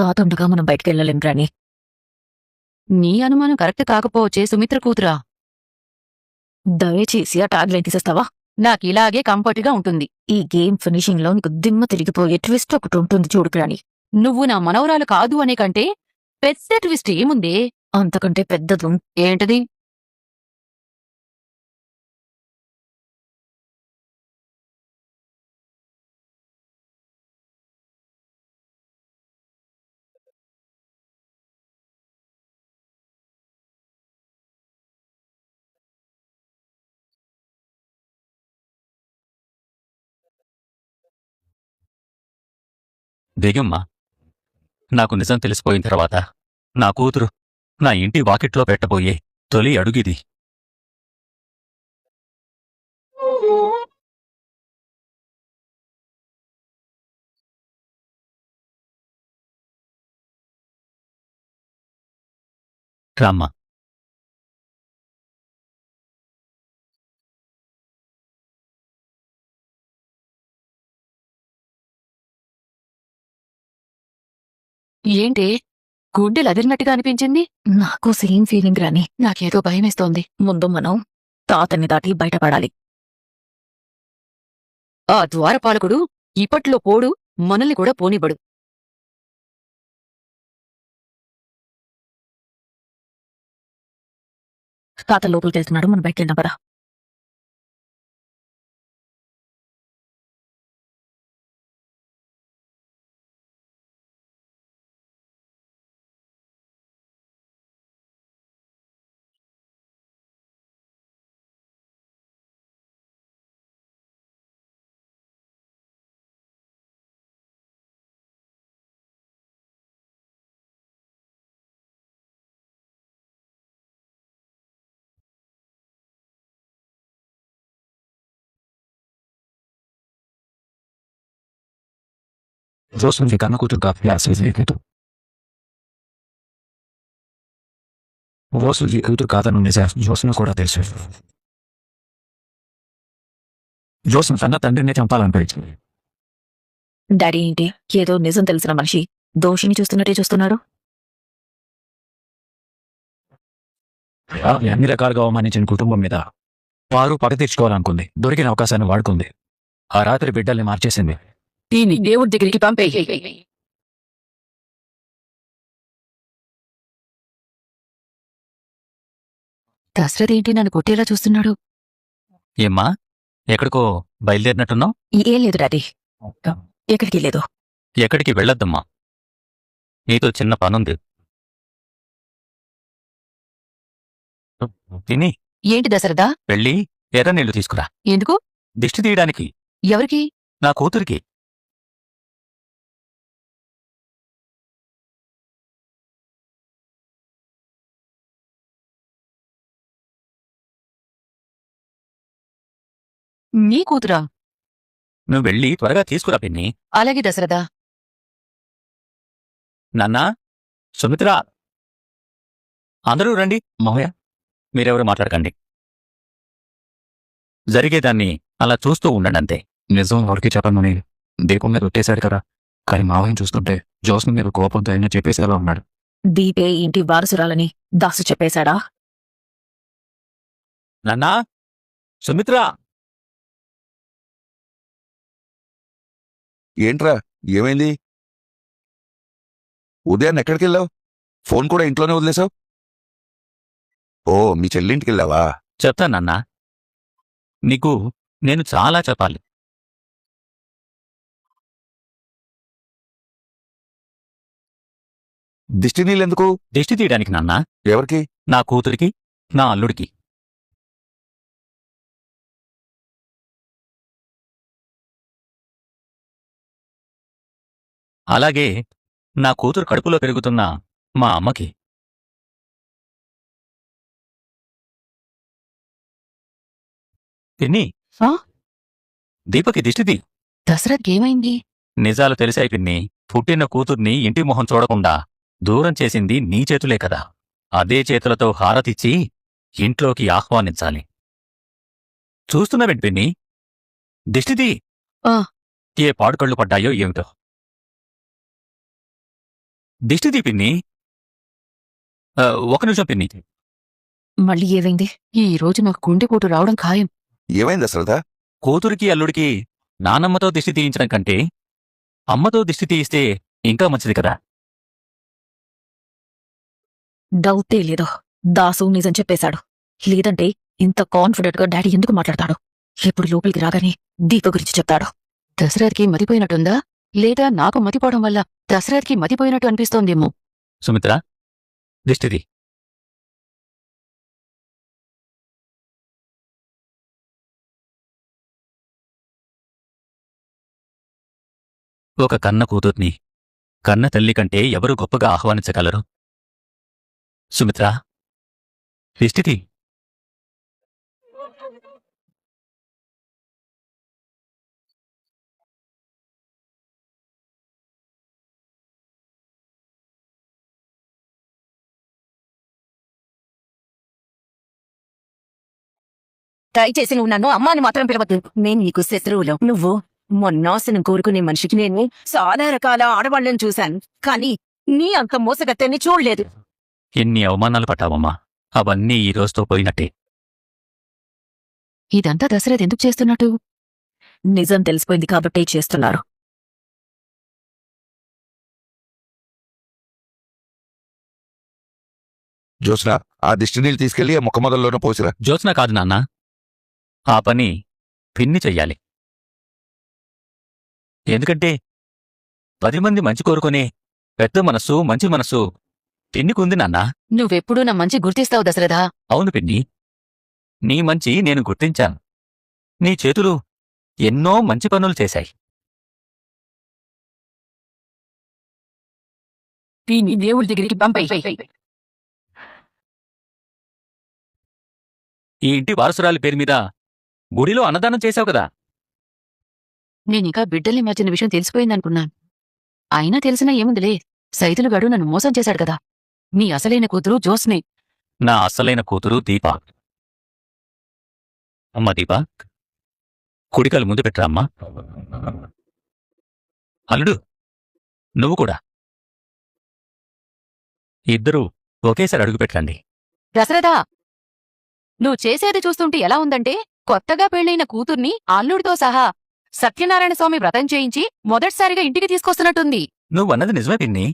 తాతుండగా మనం బయటకెళ్ళలేం రాణి. నీ అనుమానం కరెక్ట్ కాకపోవచ్చే సుమిత్ర కూతురా. దయచేసి ఆ ట్యాగ్లైన్ తీసేస్తావా? నాకిలాగే కంఫర్ట్గా ఉంటుంది. ఈ గేమ్ ఫినిషింగ్ లో నీకు దిమ్మ తిరిగిపోయే ట్విస్ట్ ఒకటి ఉంటుంది చూడు రాణి. నువ్వు నా మనవరాలు కాదు అనే కంటే పెద్ద ట్విస్ట్ ఏముందే? అంతకంటే పెద్దదు. ఏంటది? దిగమ్మా. నాకు నిజం తెలిసిపోయిన తర్వాత నా కూతురు నా ఇంటి వాకిట్లో పెట్టబోయే తొలి అడుగిది. రామ్మా. ఏంటి గుండెలు అదిరినట్టుగా అనిపించింది? నాకు సేమ్ ఫీలింగ్ రాని. నాకేదో భయమేస్తోంది. ముందు మనం తాతని దాటి బయటపడాలి. ఆ ద్వారపాలకుడు ఇప్పట్లో పోడు, మనల్ని కూడా పోనివ్వడు. తాత లోపలికెళ్తున్నాడు, మనం బయటకెళ్దాం పదా. జోస్ను కన్న కూతురు జోసు కూతురు కాదను నిజం జోస్ను కూడా తెలుసు. జోస్ను తన తండ్రిని చంపాలనిపించింది. డాడీ ఏంటి ఏదో నిజం తెలిసిన మనిషి దోషిని చూస్తున్నట్టే చూస్తున్నాడు. అన్ని రకాలుగా అవమానించిన కుటుంబం మీద వారు పగ తీర్చుకోవాలనుకుంది. దొరికిన అవకాశాన్ని వాడుకుంది. ఆ రాత్రి బిడ్డల్ని మార్చేసింది. దీన్ని దేవుడి దగ్గరికి పంపేయి. దశరథ్ ఏంటి నన్ను కొట్టేలా చూస్తున్నాడు? ఏమ్మా, ఎక్కడికో బయలుదేరినట్టున్నావు? ఏం లేదు డాడీ, ఎక్కడికి లేదు. ఎక్కడికి వెళ్ళొద్దమ్మా. నీతో చిన్న పనుంది. తిని ఏంటి దశరథా? వెళ్ళి ఎర్ర నీళ్లు తీసుకురా. ఎందుకు? దిష్టి తీయడానికి. ఎవరికి? నా కూతురికి. నీ కూతురా? నువ్వు వెళ్ళి త్వరగా తీసుకురా పిన్ని. అలాగే దశరథా. నాన్నా, సుమిత్రా, అందరూ రండి. మావయ్య, మీరెవరు మాట్లాడకండి. జరిగేదాన్ని అలా చూస్తూ ఉండండి అంతే. నిజం ఎవరికి చెప్పను దీపం మీద ఒట్టేశాడు కదా. కానీ మావయ్యని చూస్తుంటే జోస్ను మీద కోపంతో అయినా చెప్పేసేలా ఉన్నాడు. దీపే ఇంటి వారసురాలని దాసు చెప్పేశాడా? నాన్నా, సుమిత్రా. ఏంట్రా, ఏమైంది? ఉదయాన్ని ఎక్కడికెళ్ళావు? ఫోన్ కూడా ఇంట్లోనే వదిలేసావు? ఓ, మీ చెల్లింటికెళ్ళావా? చెప్తానన్నా, నీకు నేను చాలా చెప్పాలి. దిష్టి నీళ్ళెందుకు? దిష్టి తీయడానికి నాన్నా. ఎవరికి? నా కూతురికి, నా అల్లుడికి. అలాగే నా కూతురు కడుపులో పెరుగుతున్న మా అమ్మకి. పిన్ని, దీపకి దిష్టిది. దశరథ్ ఏమైంది? నిజాలు తెలిసాయి పిన్ని. పుట్టిన కూతుర్ని ఇంటి మొహం చూడకుండా దూరం చేసింది నీ చేతులే కదా. అదే చేతులతో హారతిచ్చి ఇంట్లోకి ఆహ్వానించాలి. చూస్తున్నావేంటి పిన్ని? దిష్టిది. ఆ. ఏ పాడుకళ్ళు పడ్డాయో ఏమిటో. దిష్టిది పిన్ని. ఆ, ఒక నిమిషం పిన్ని. మళ్ళీ ఏవైంది? ఈ రోజు నాకు గుండెపోటు రావడం ఖాయం. ఏమైంది దశరథ? కూతురికి అల్లుడికి నానమ్మతో దిష్టి తీయించడం కంటే అమ్మతో దిష్టి తీయిస్తే ఇంకా మంచిది కదా. డౌటే లేదో దాసు నిజం చెప్పేశాడు. లేదంటే ఇంత కాన్ఫిడెంట్ గా డాడీ ఎందుకు మాట్లాడతాడు? ఎప్పుడు లోపలికి రాగానే దీప గురించి చెప్తాడు. దశరథ్కి మతిపోయినట్టుందా? లేదా నాకు మతిపోవడం వల్ల దశరథ్కి మతిపోయినట్టు అనిపిస్తోందేమో. సుమిత్ర, దిష్టిది. ఒక కన్న కూతుర్ని కన్న తల్లి కంటే ఎవరు గొప్పగా ఆహ్వానించగలరు? సుమిత్ర, దిష్టిది. దయచేసి నువ్వు నన్ను అమ్మాని మాత్రం పిలవద్దు. నేను నీకు శత్రువులు. నువ్వు మొన్నాశనం కోరుకునే మనిషికి నేను చాలా రకాల ఆడవాళ్లను చూశాను, కానీ నీ అంత మోసగత్తెని చూడలేదు. ఎన్ని అవమానాలు పట్టావమ్మా, అవన్నీ ఈ రోజుతో పోయినట్టే. ఇదంతా దశరథ్ ఎందుకు చేస్తున్నట్టు? నిజం తెలిసిపోయింది కాబట్టే చేస్తున్నారు. జ్యోత్స్న, ఆ దిష్టి నీళ్ళు తీసుకెళ్లి ఆ ముఖ మొదల్లోనే పోసిరా. జ్యోత్స్న కాదు నాన్న, ఆ పని పిన్ని చెయ్యాలి. ఎందుకంటే 10 మంది మంచి కోరుకునే పెద్ద మనస్సు, మంచి మనస్సు పిన్నికుంది నాన్నా. నువ్వెప్పుడూ నా మంచి గుర్తిస్తావు దశరథా. అవును పిన్ని, నీ మంచి నేను గుర్తించాను. నీ చేతులు ఎన్నో మంచి పనులు చేశాయి. దీన్ని దేవుడి దగ్గరికి పంపై. ఈ ఇంటి వారసురాలి పేరు మీద గుడిలో అన్నదానం చేశావు కదా. నేనింకా బిడ్డల్ని మర్చిన విషయం తెలిసిపోయిందనుకున్నాను. అయినా తెలిసినా ఏముందిలే, సైదులుగాడు నన్ను మోసం చేశాడు కదా. నీ అసలైన కూతురు జ్యోత్స్నే. నా అస్సలైన కూతురు దీప. అమ్మా దీప, కుడికాలు ముందు పెట్టరా అమ్మా. అల్లుడు, నువ్వు కూడా. ఇద్దరూ ఒకేసారి అడుగు పెట్టండి. దశరథా, నువ్వు చేసేది చూస్తుంటే ఎలా ఉందంటే, కొత్తగా పెళ్లైన కూతుర్ని అల్లుడితో సహా సత్యనారాయణ స్వామి వ్రతం చేయించి మొదటిసారిగా ఇంటికి తీసుకొస్తున్నట్టుంది. నువ్వన్నది నిజమే పిన్ని.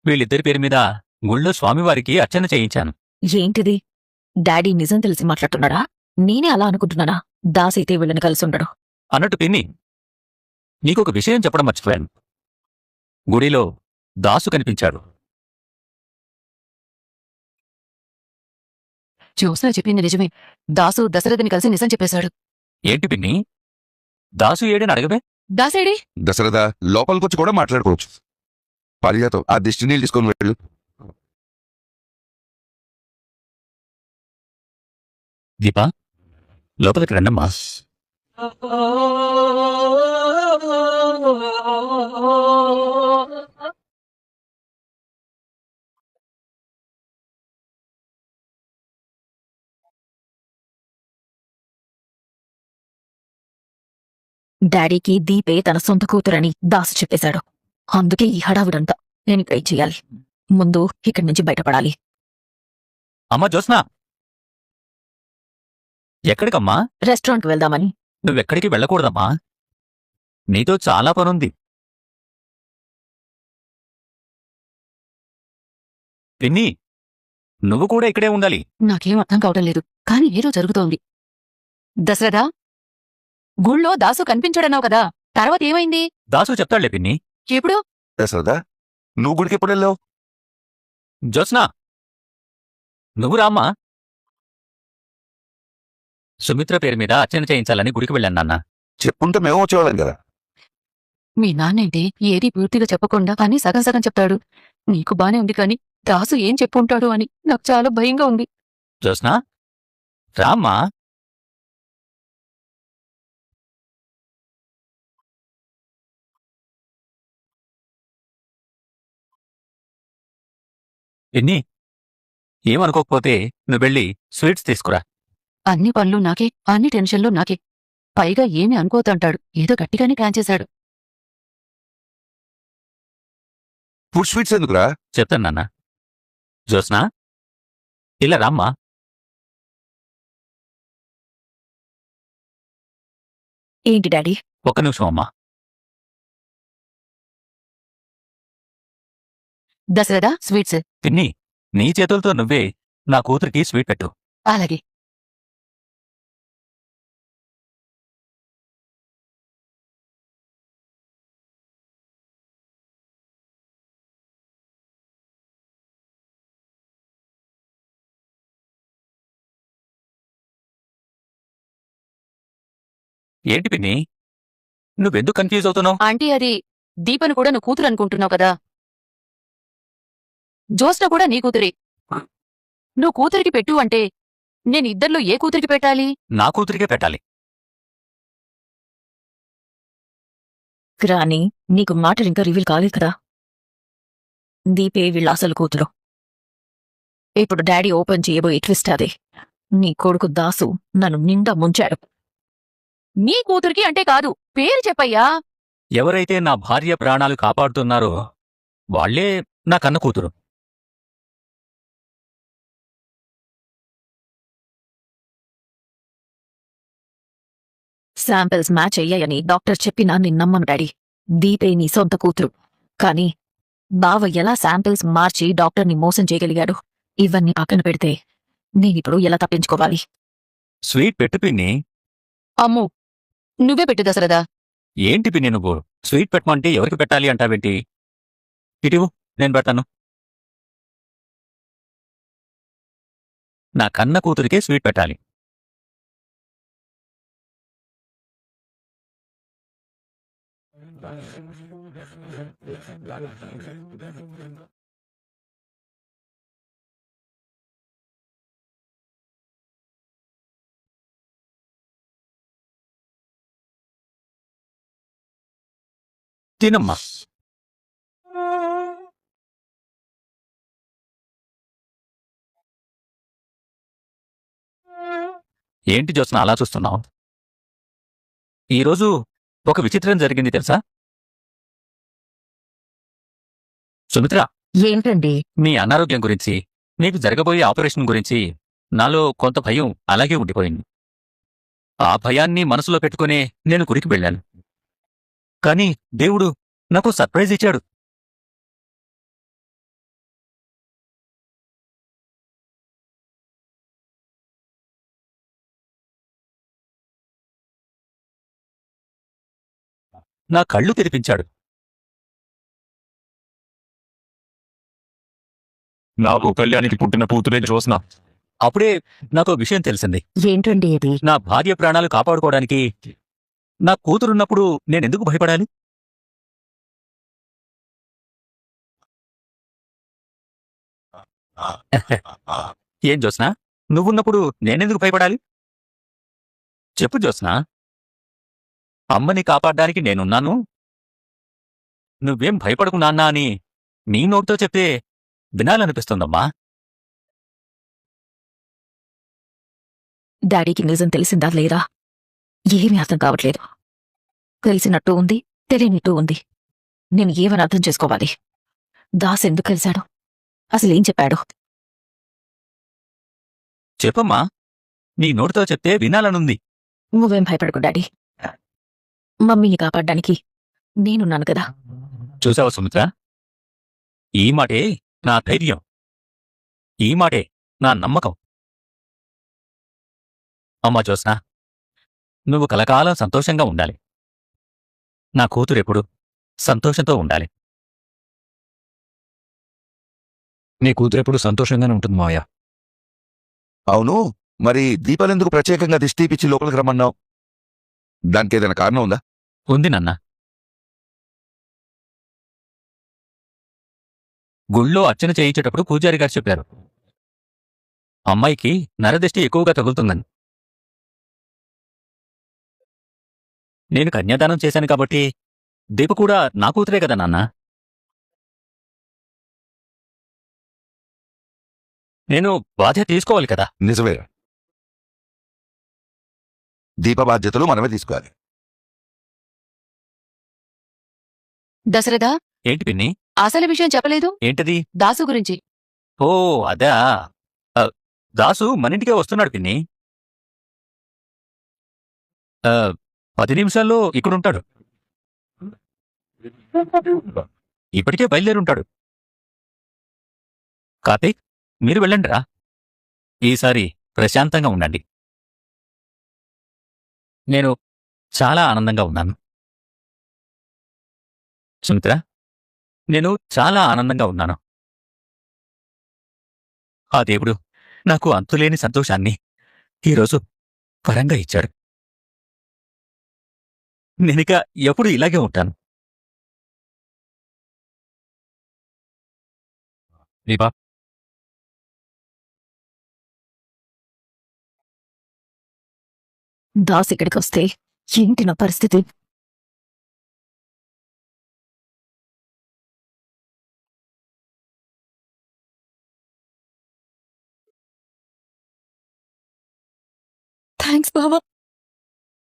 వీళ్ళిద్దరి పేరు మీద గుళ్ళో స్వామివారికి అర్చన చేయించాను. ఏంటిది? డాడీ నిజం తెలిసి మాట్లాడుతున్నాడా? నేనే అలా అనుకుంటున్నానా? దాసైతే వీళ్ళని కలిసి ఉండడు. అన్నట్టు పిన్ని, నీకొక విషయం చెప్పడం మర్చిపోయాను. గుడిలో దాసు కనిపించాడు. జ్యోత్స్న చెప్పింది నిజమే. దాసు దశరథని కలిసి నిజం చెప్పేశాడు. ఏంటి పిన్ని, దాసు ఏడని అడగవే. దాసేడి? దశరథ, లోపలికొచ్చి కూడా మాట్లాడుకోవచ్చు. పారిజాతం, ఆ దిష్టి నీళ్ళు తీసుకొని వెళ్ళు. దీపా, లోపలికి రండమ్మా. డాడీకి దీపే తన సొంత కూతురని దాసు చెప్పేశాడు. అందుకే ఈ హడావుడంతా. నేను ట్రై చెయ్యాలి. ముందు ఇక్కడి నుంచి బయటపడాలి. అమ్మా జ్యోత్స్న, ఎక్కడికమ్మా? రెస్టారెంట్కి వెళ్దామని. నువ్వెక్కడికి వెళ్ళకూడదమ్మా, నీతో చాలా పనుంది. పిన్ని, నువ్వు కూడా ఇక్కడే ఉండాలి. నాకేం అర్థం కావడం లేదు, కానీ ఏదో జరుగుతోంది. దశరథా, గుళ్ళో దాసు కనిపించడన్నావు కదా, తర్వాత ఏమైంది? దాసు చెప్తాడులే పిన్ని. ఎప్పుడు? దశరథ, నువ్వు గుడికి ఎప్పుడు వెళ్ళావు? జ్యోత్స్న, నువ్వు రామ్మా. సుమిత్ర పేరు మీద అర్చన చేయించాలని గుడికి వెళ్ళాను నాన్న. చెప్పుంటే మేము వచ్చేవాళ్ళం కదా. మీ నాన్నేంటి ఏదీ పూర్తిగా చెప్పకుండా అని సగం సగం చెప్తాడు. నీకు బానే ఉంది, కానీ దాసు ఏం చెప్పుంటాడు అని నాకు చాలా భయంగా ఉంది. జ్యోత్స్న, రామ్మా. పిన్ని, ఏమనుకోకపోతే నువ్వెళ్ళి స్వీట్స్ తీసుకురా. అన్ని పనులు నాకే, అన్ని టెన్షన్లు నాకే. పైగా ఏమీ అనుకోతంటాడు. ఏదో గట్టిగానే ప్లాన్ చేశాడు. ఫుడ్ స్వీట్స్ ఎందుకురా? చెప్తాను నాన్న. జ్యోత్స్నా, ఇలా రామ్మా. ఏంటి డాడీ? ఒక్క నిమిషం అమ్మా. దశరథ స్వీట్స్. పిన్ని, నీ చేతులతో నువ్వే నా కూతురికి స్వీట్ పెట్టు. అలాగే. ఏంటి పిన్ని, నువ్వెందుకు కన్ఫ్యూజ్ అవుతున్నావు? ఆంటీ, అది దీపను కూడా నువ్వు కూతురు అనుకుంటున్నావు కదా. జ్యోత్స్న కూడా నీ కూతురే. నువ్వు కూతురికి పెట్టు అంటే నేను ఇద్దర్లో ఏ కూతురికి పెట్టాలి? నా కూతురికే పెట్టాలి. రాణి, నీకు మాటలు ఇంకా రివీల్ కాలేదు కదా. దీపే వీళ్ళ అసలు కూతురు. ఇప్పుడు డాడీ ఓపెన్ చేయబోయే ట్విస్ట్ అదే. నీ కొడుకు దాసు నన్ను నిండా ముంచాడు. నీ కూతురికి అంటే కాదు, పేరు చెప్పయ్యా. ఎవరైతే నా భార్య ప్రాణాలు కాపాడుతున్నారో వాళ్లే నా కన్న కూతురు. శాంపిల్స్ మ్యాచ్ అయ్యాయని డాక్టర్ చెప్పినా నేను నమ్మను డాడీ. దీపే నీ సొంత కూతురు. కానీ బావ ఎలా శాంపిల్స్ మార్చి డాక్టర్ని మోసం చేయగలిగాడు? ఇవన్నీ పక్కన పెడితే నేనిప్పుడు ఎలా తప్పించుకోవాలి? స్వీట్ పెట్టు పిన్ని. అమ్ము, నువ్వే పెట్టు దశరథ. ఏంటి పిన్ని నువ్వు స్వీట్ పెట్టమంటే ఎవరికి పెట్టాలి అంటావేంటి? ఇటివు, నేను పెడతాను. నా కన్న కూతురికే స్వీట్ పెట్టాలి. తినమ్మా. ఏంటి జ్యోత్స్న అలా చూస్తున్నావు? ఈరోజు ఒక విచిత్రం జరిగింది తెలుసా? సుమిత్ర, ఏంటండి? నీ అనారోగ్యం గురించి, నీకు జరగబోయే ఆపరేషన్ గురించి నాలో కొంత భయం అలాగే ఉండిపోయింది. ఆ భయాన్ని మనసులో పెట్టుకునే నేను గురికి వెళ్ళాను. కానీ దేవుడు నాకు సర్ప్రైజ్ ఇచ్చాడు. నా కళ్ళు తెరిపించాడు. నాకు కళ్యాణికి పుట్టిన కూతురే జ్యోత్స్న. అప్పుడే నాకు విషయం తెలిసింది. ఏంటండి అది? నా భార్య ప్రాణాలు కాపాడుకోవడానికి నా కూతురున్నప్పుడు నేనెందుకు భయపడాలి? ఏం జ్యోత్స్నా, నువ్వున్నప్పుడు నేనెందుకు భయపడాలి? చెప్పు జ్యోత్స్నా. అమ్మని కాపాడ్డానికి నేనున్నాను. నువ్వేం భయపడకు నాన్నా అని నీ నోటితో చెప్తే వినాలనిపిస్తుందమ్మా. డాడీకి నిజం తెలిసిందా లేదా? ఏమీ అర్థం కావట్లేదు. తెలిసినట్టు ఉంది, తెలియనిట్టు ఉంది. నేను ఏమని అర్థం చేసుకోవాలి? దాస్ ఎందుకు కలిశాడు? అసలేం చెప్పాడు? చెప్పమ్మా, నీ నోటితో చెప్తే వినాలనుంది. నువ్వేం భయపడకు డాడీ. మమ్మీని కాపాడ్డానికి నేనున్నాను కదా. చూసావా సుమిత్ర, ఈ మాటే నా ధైర్యం, ఈ మాటే నా నమ్మకం. అమ్మా జ్యోత్స్నా, నువ్వు కలకాలం సంతోషంగా ఉండాలి. నా కూతురెప్పుడు సంతోషంతో ఉండాలి. నీ కూతురెప్పుడు సంతోషంగానే ఉంటుంది మావయ్య. అవును, మరి దీపాలెందుకు ప్రత్యేకంగా దిష్టి తీపిచ్చి లోపలికి రమ్మన్నావు? దానికి ఏదైనా కారణం ఉందా? ఉంది నాన్న. గుళ్ళో అర్చన చేయించేటప్పుడు పూజారి గారు చెప్పారు, అమ్మాయికి నరదిష్టి ఎక్కువగా తగులుతుందని. నేను కన్యాదానం చేశాను కాబట్టి దీప కూడా నా కూతురే కదా నాన్న. నేను బాధ్యత తీసుకోవాలి కదా. నిజమే. దీప బాధ్యతలు మనమే తీసుకోవాలి. దశరథ, ఏంటి పిన్ని? అసలు విషయం చెప్పలేదు. ఏంటది? దాసు గురించి. ఓ అదా. ఆ, దాసు మనింటికే వస్తున్నాడు పిన్ని. 10 నిమిషాల్లో ఇక్కడుంటాడు. ఇప్పటికే బయలుదేరుంటాడు. కార్తీక్, మీరు వెళ్ళండిరా. ఈసారి ప్రశాంతంగా ఉండండి. నేను చాలా ఆనందంగా ఉన్నాను. సుమిత్ర, నేను చాలా ఆనందంగా ఉన్నాను. ఆ దేవుడు నాకు అంతులేని సంతోషాన్ని ఈరోజు వరంగా ఇచ్చాడు. నేనిక ఎప్పుడు ఇలాగే ఉంటాను. దీపా, దాస్ ఇక్కడికి వస్తే ఏంటి నా పరిస్థితి? థ్యాంక్స్ బావా.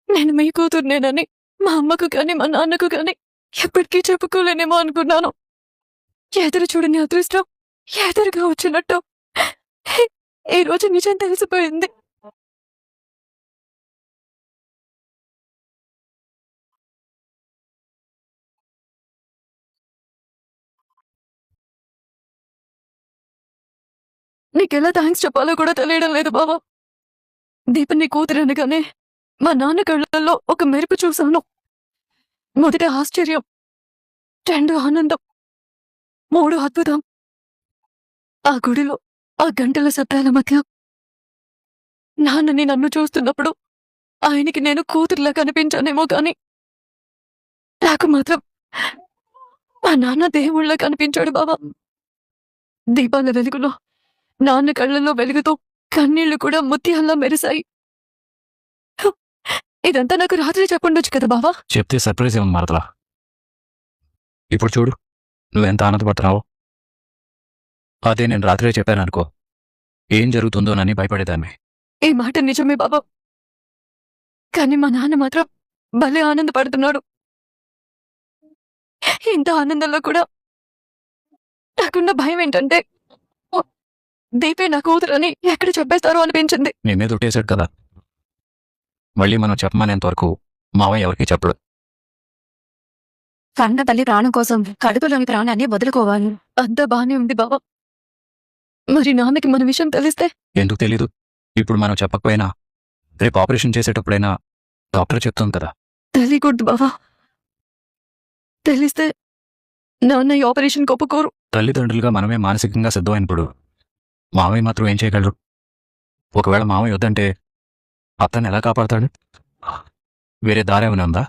నేను మీ కూతుర్నేనని మా అమ్మకు కానీ మా నాన్నకు కానీ ఎప్పటికీ చెప్పుకోలేనేమో అనుకున్నాను. ఎదురు చూడని అదృష్టం ఎదురుగా వచ్చినట్టు ఈ రోజు నిజం తెలిసిపోయింది. నీకెలా థ్యాంక్స్ చెప్పాలో కూడా తెలియడం లేదు బావా. దీప నీ కూతురు అనగానే మా నాన్న కళ్ళల్లో ఒక మెరుపు చూశాను. మొదట ఆశ్చర్యం, 2 ఆనందం, 3 అద్భుతం. ఆ గుడిలో ఆ గంటల శబ్దాల మధ్య నాన్నని నన్ను చూస్తున్నప్పుడు ఆయనకి నేను కూతురులా కనిపించానేమో కాని నాకు మాత్రం మా నాన్న దేవుళ్ళ కనిపించాడు బాబా. దీపాల వెలుగులో నాన్న కళ్ళల్లో వెలుగుతూ కన్నీళ్లు కూడా ముత్యాల్లా మెరిశాయి. ఇదంతా నాకు రాత్రి చెప్పుండొచ్చు కదా బావా. చెప్తే సర్ప్రైజ్ ఏమన్నా మారతలా? ఇప్పుడు చూడు, నువ్వెంత ఆనందపడుతున్నావో. అదే నేను రాత్రే చెప్పాననుకో, ఏం జరుగుతుందోనని భయపడేదాన్ని. ఈ మాట నిజమే బాబా, కానీ మా నాన్న మాత్రం భలే ఆనందపడుతున్నాడు. ఇంత ఆనందంలో కూడా నాకున్న భయం ఏంటంటే దీపే నా కూతురని ఎక్కడ చెప్పేస్తారో అనిపించింది. నీ మీద ఒట్టేశాడు కదా, మళ్ళీ మనం చెప్పమనేంత వరకు మావయ్య ఎవరికి చెప్పడు. కన్న తల్లి ప్రాణం కోసం కడుపులోని ప్రాణాన్ని వదులుకోవాలి. అంతా బానే ఉంది బాబా, మరి నాన్నకి మన విషయం తెలిస్తే? ఎందుకు తెలీదు? ఇప్పుడు మనం చెప్పకపోయినా రేపు ఆపరేషన్ చేసేటప్పుడైనా డాక్టర్ చెప్తుంది కదా. తెలియకూడదు బాబా. తెలిస్తే నాన్న ఈ ఆపరేషన్ ఒప్పుకోరు. తల్లిదండ్రులుగా మనమే మానసికంగా సిద్ధమైనప్పుడు మావయ్య మాత్రం ఏం చేయగలరు? ఒకవేళ మావయ్య వద్దంటే అతన్ని ఎలా కాపాడతాడు? వేరే దారేమైనా ఉందా?